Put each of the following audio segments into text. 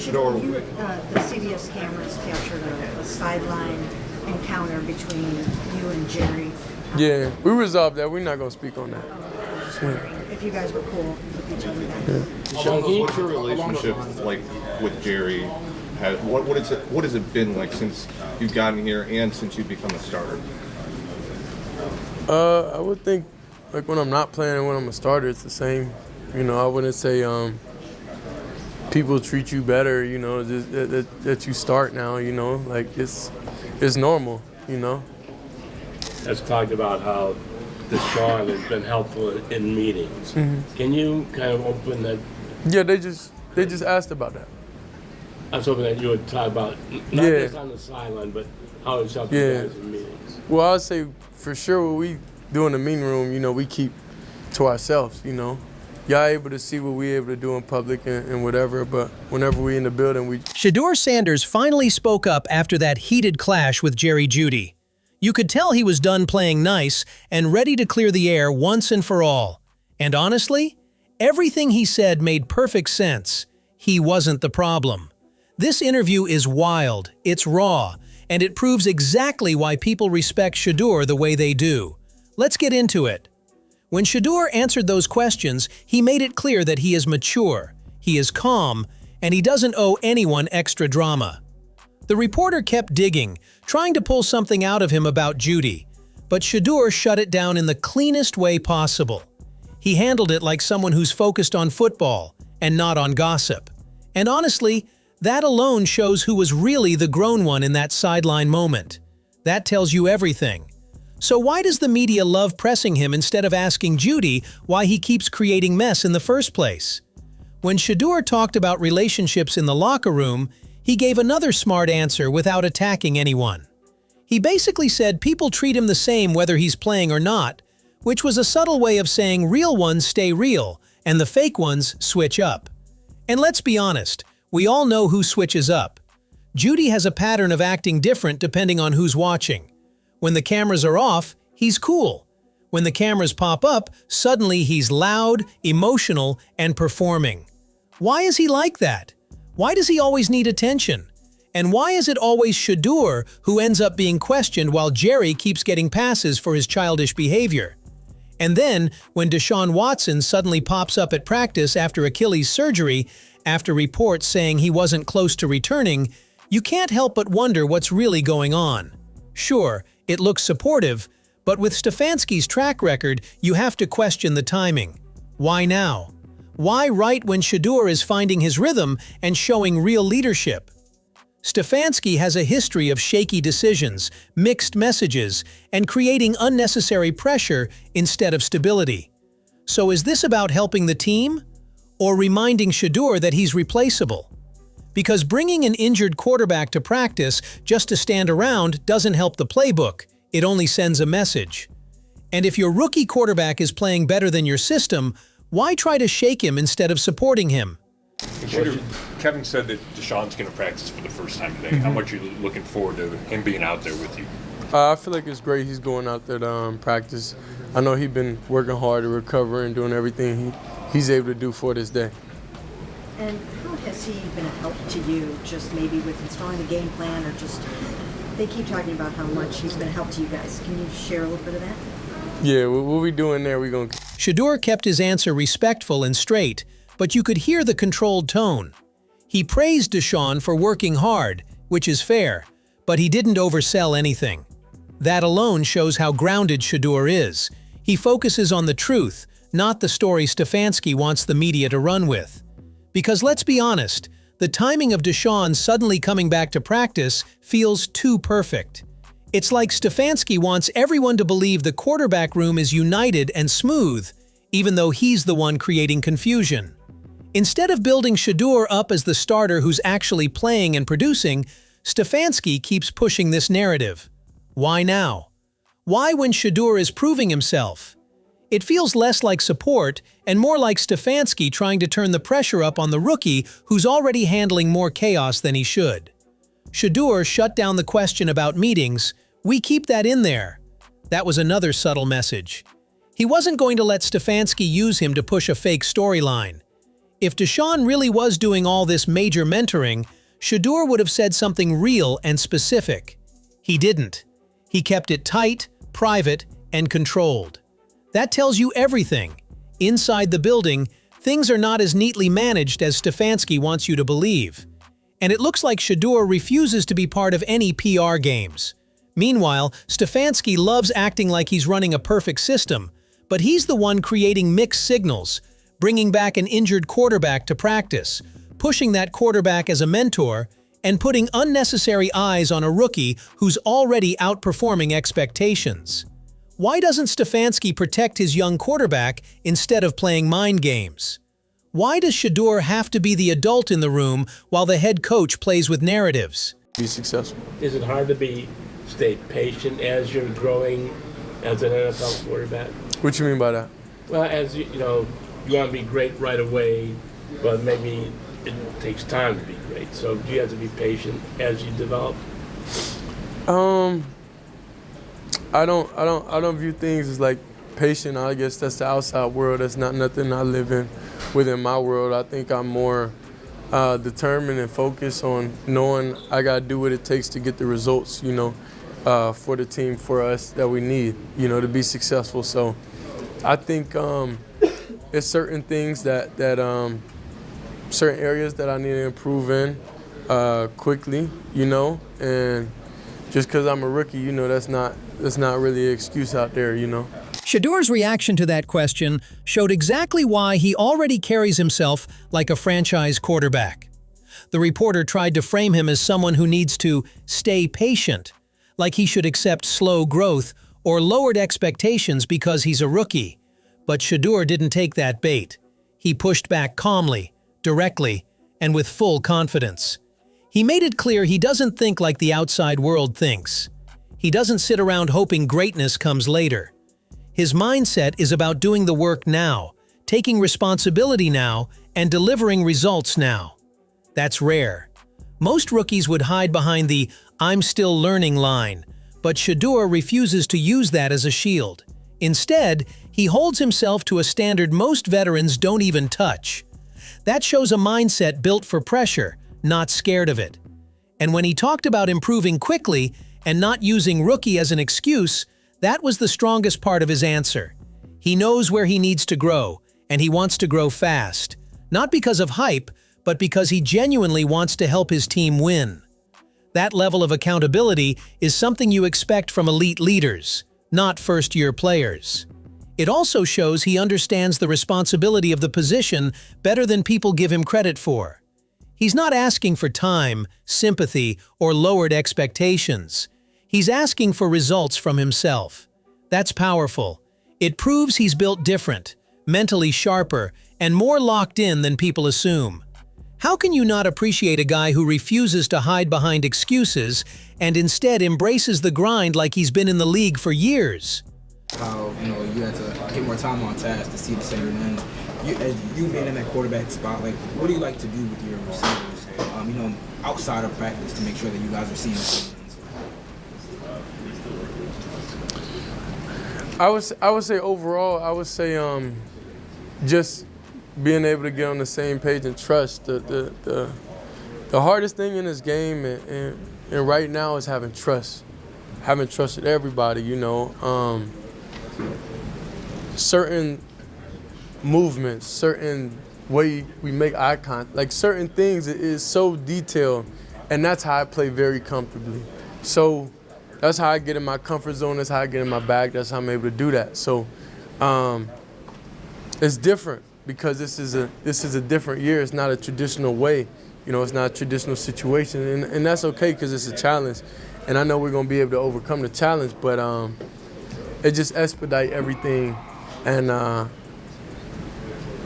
Shedeur, the CBS cameras captured a sideline encounter between you and Jerry. Yeah, we resolved that. We're not going to speak on that. If you guys were cool with each other then. what's your relationship like with Jerry? What has it been like since you've gotten here and since you've become a starter? I would think, like, when I'm not playing and when I'm a starter, it's the same. You know, I wouldn't say people treat you better, you know, just that you start now, you know. Like, it's normal, you know. Has talked about how Deshaun has been helpful in meetings. Mm-hmm. Can you kind of open that? Yeah, they just asked about that. I was hoping that you would talk about not just on the sideline, but how it's helped you guys in meetings. Well, I'd say for sure what we do in the meeting room, you know, we keep to ourselves, you know. Y'all able to see what we able to do in public and whatever, but whenever we in the building, we... Shedeur Sanders finally spoke up after that heated clash with Jerry Jeudy. You could tell he was done playing nice and ready to clear the air once and for all. And honestly, everything he said made perfect sense. He wasn't the problem. This interview is wild, it's raw, and it proves exactly why people respect Shedeur the way they do. Let's get into it. When Shedeur answered those questions, he made it clear that he is mature, he is calm, and he doesn't owe anyone extra drama. The reporter kept digging, trying to pull something out of him about Jeudy, but Shedeur shut it down in the cleanest way possible. He handled it like someone who's focused on football and not on gossip. And honestly, that alone shows who was really the grown one in that sideline moment. That tells you everything. So why does the media love pressing him instead of asking Jeudy why he keeps creating mess in the first place? When Shedeur talked about relationships in the locker room, he gave another smart answer without attacking anyone. He basically said people treat him the same whether he's playing or not, which was a subtle way of saying real ones stay real and the fake ones switch up. And let's be honest, we all know who switches up. Jeudy has a pattern of acting different depending on who's watching. When the cameras are off, he's cool. When the cameras pop up, suddenly he's loud, emotional, and performing. Why is he like that? Why does he always need attention? And why is it always Shedeur who ends up being questioned while Jerry keeps getting passes for his childish behavior? And then, when Deshaun Watson suddenly pops up at practice after Achilles surgery, after reports saying he wasn't close to returning, you can't help but wonder what's really going on. Sure, it looks supportive, but with Stefanski's track record, you have to question the timing. Why now? Why right when Shedeur is finding his rhythm and showing real leadership? Stefanski has a history of shaky decisions, mixed messages, and creating unnecessary pressure instead of stability. So is this about helping the team? Or reminding Shedeur that he's replaceable? Because bringing an injured quarterback to practice just to stand around doesn't help the playbook, it only sends a message. And if your rookie quarterback is playing better than your system, why try to shake him instead of supporting him? Kevin said that Deshaun's going to practice for the first time today. How much are you looking forward to him being out there with you? I feel like it's great he's going out there to practice. I know he's been working hard to recover and doing everything he's able to do for this day. And how has he been a help to you, just maybe with installing the game plan, or just, they keep talking about how much he's been a help to you guys. Can you share a little bit of that? Yeah, what we doing there, we going to... Shedeur kept his answer respectful and straight, but you could hear the controlled tone. He praised Deshaun for working hard, which is fair, but he didn't oversell anything. That alone shows how grounded Shedeur is. He focuses on the truth, not the story Stefanski wants the media to run with. Because let's be honest, the timing of Deshaun suddenly coming back to practice feels too perfect. It's like Stefanski wants everyone to believe the quarterback room is united and smooth, even though he's the one creating confusion. Instead of building Shedeur up as the starter who's actually playing and producing, Stefanski keeps pushing this narrative. Why now? Why when Shedeur is proving himself? It feels less like support and more like Stefanski trying to turn the pressure up on the rookie who's already handling more chaos than he should. Shedeur shut down the question about meetings. We keep that in there. That was another subtle message. He wasn't going to let Stefanski use him to push a fake storyline. If Deshaun really was doing all this major mentoring, Shedeur would have said something real and specific. He didn't. He kept it tight, private, and controlled. That tells you everything. Inside the building, things are not as neatly managed as Stefanski wants you to believe. And it looks like Shedeur refuses to be part of any PR games. Meanwhile, Stefanski loves acting like he's running a perfect system, but he's the one creating mixed signals, bringing back an injured quarterback to practice, pushing that quarterback as a mentor, and putting unnecessary eyes on a rookie who's already outperforming expectations. Why doesn't Stefanski protect his young quarterback instead of playing mind games? Why does Shedeur have to be the adult in the room while the head coach plays with narratives? Be successful. Is it hard to stay patient as you're growing as an NFL quarterback? What you mean by that? Well, as you know, you want to be great right away, but maybe it takes time to be great. So do you have to be patient as you develop? I don't view things as like patient. I guess that's the outside world. That's not nothing I live in within my world. I think I'm more determined and focused on knowing I gotta do what it takes to get the results, for the team, for us that we need, to be successful. So I think there's certain things that certain areas that I need to improve in quickly, and just because I'm a rookie, that's not really an excuse out there, Shedeur's reaction to that question showed exactly why he already carries himself like a franchise quarterback. The reporter tried to frame him as someone who needs to stay patient, like he should accept slow growth or lowered expectations because he's a rookie. But Shedeur didn't take that bait. He pushed back calmly, directly, and with full confidence. He made it clear he doesn't think like the outside world thinks. He doesn't sit around hoping greatness comes later. His mindset is about doing the work now, taking responsibility now, and delivering results now. That's rare. Most rookies would hide behind the "I'm still learning" line, but Shedeur refuses to use that as a shield. Instead, he holds himself to a standard most veterans don't even touch. That shows a mindset built for pressure, not scared of it. And when he talked about improving quickly and not using rookie as an excuse, that was the strongest part of his answer. He knows where he needs to grow, and he wants to grow fast. Not because of hype, but because he genuinely wants to help his team win. That level of accountability is something you expect from elite leaders, not first-year players. It also shows he understands the responsibility of the position better than people give him credit for. He's not asking for time, sympathy, or lowered expectations. He's asking for results from himself. That's powerful. It proves he's built different, mentally sharper, and more locked in than people assume. How can you not appreciate a guy who refuses to hide behind excuses and instead embraces the grind like he's been in the league for years? How, you had to get more time on task to see the center. And as you being in that quarterback spot, what do you like to do with your receivers, outside of practice to make sure that you guys are seeing the I would say overall, just being able to get on the same page and trust. The hardest thing in this game and right now is having trust. Having trust with everybody, certain movements, certain way we make eye contact, certain things is so detailed, and that's how I play very comfortably. So that's how I get in my comfort zone. That's how I get in my bag. That's how I'm able to do that. So it's different because this is a different year. It's not a traditional way. It's not a traditional situation, and that's okay because it's a challenge. And I know we're gonna be able to overcome the challenge, but it just expedite everything, and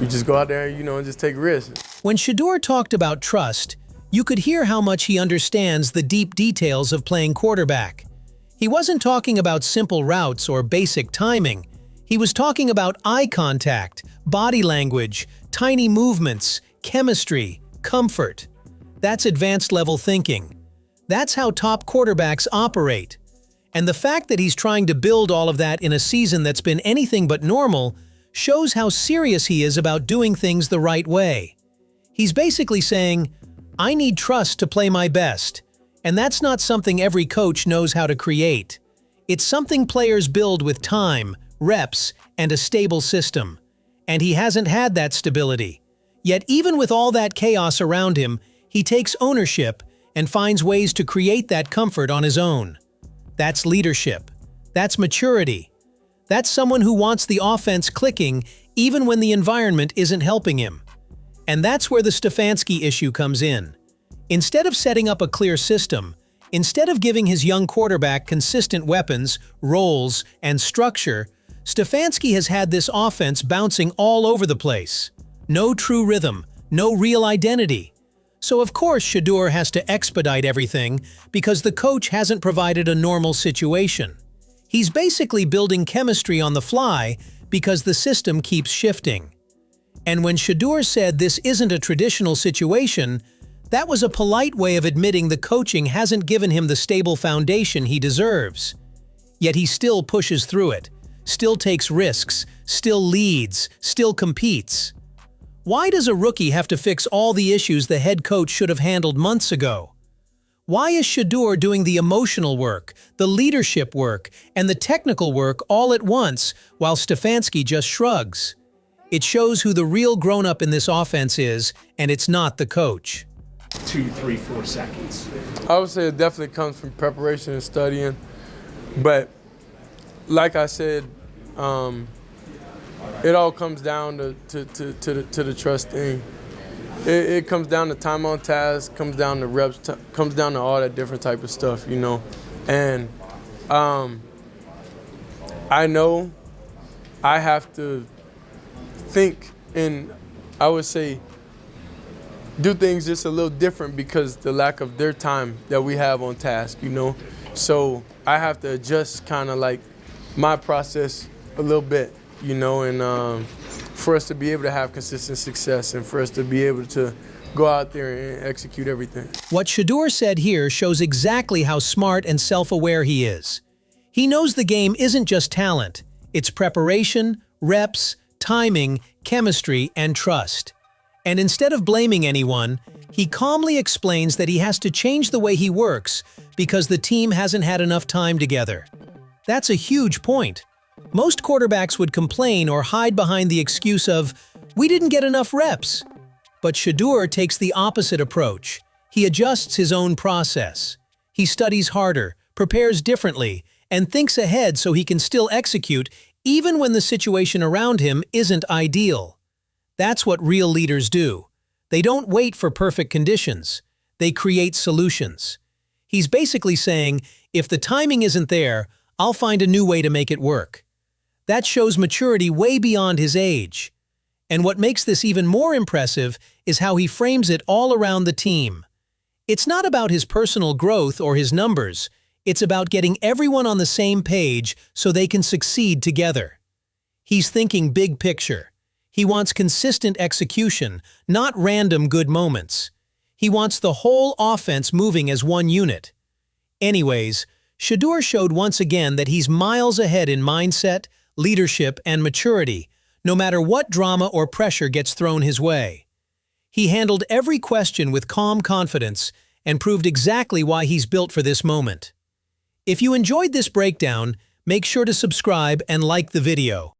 we just go out there, and just take risks. When Shedeur talked about trust, you could hear how much he understands the deep details of playing quarterback. He wasn't talking about simple routes or basic timing. He was talking about eye contact, body language, tiny movements, chemistry, comfort. That's advanced level thinking. That's how top quarterbacks operate. And the fact that he's trying to build all of that in a season that's been anything but normal shows how serious he is about doing things the right way. He's basically saying, I need trust to play my best, and that's not something every coach knows how to create. It's something players build with time, reps, and a stable system. And he hasn't had that stability. Yet even with all that chaos around him, he takes ownership and finds ways to create that comfort on his own. That's leadership. That's maturity. That's someone who wants the offense clicking even when the environment isn't helping him. And that's where the Stefanski issue comes in. Instead of setting up a clear system, instead of giving his young quarterback consistent weapons, roles, and structure, Stefanski has had this offense bouncing all over the place. No true rhythm, no real identity. So of course Shedeur has to expedite everything because the coach hasn't provided a normal situation. He's basically building chemistry on the fly because the system keeps shifting. And when Shedeur said this isn't a traditional situation, that was a polite way of admitting the coaching hasn't given him the stable foundation he deserves. Yet he still pushes through it, still takes risks, still leads, still competes. Why does a rookie have to fix all the issues the head coach should have handled months ago? Why is Shedeur doing the emotional work, the leadership work, and the technical work all at once while Stefanski just shrugs? It shows who the real grown-up in this offense is, and it's not the coach. 2, 3, 4 seconds. I would say it definitely comes from preparation and studying. But like I said, it all comes down to the trust thing. It comes down to time on task, comes down to reps, comes down to all that different type of stuff, you know. And I know I have to think and I would say do things just a little different because the lack of their time that we have on task, you know. So I have to adjust kind of like my process a little bit, you know, and for us to be able to have consistent success and for us to be able to go out there and execute everything. What Shedeur said here shows exactly how smart and self-aware he is. He knows the game isn't just talent, it's preparation, reps, timing, chemistry, and trust. And instead of blaming anyone, he calmly explains that he has to change the way he works because the team hasn't had enough time together. That's a huge point. Most quarterbacks would complain or hide behind the excuse of, "We didn't get enough reps." But Shedeur takes the opposite approach. He adjusts his own process. He studies harder, prepares differently, and thinks ahead so he can still execute even when the situation around him isn't ideal. That's what real leaders do. They don't wait for perfect conditions. They create solutions. He's basically saying, if the timing isn't there, I'll find a new way to make it work. That shows maturity way beyond his age. And what makes this even more impressive is how he frames it all around the team. It's not about his personal growth or his numbers. It's about getting everyone on the same page so they can succeed together. He's thinking big picture. He wants consistent execution, not random good moments. He wants the whole offense moving as one unit. Anyways, Shedeur showed once again that he's miles ahead in mindset, leadership, and maturity, no matter what drama or pressure gets thrown his way. He handled every question with calm confidence and proved exactly why he's built for this moment. If you enjoyed this breakdown, make sure to subscribe and like the video.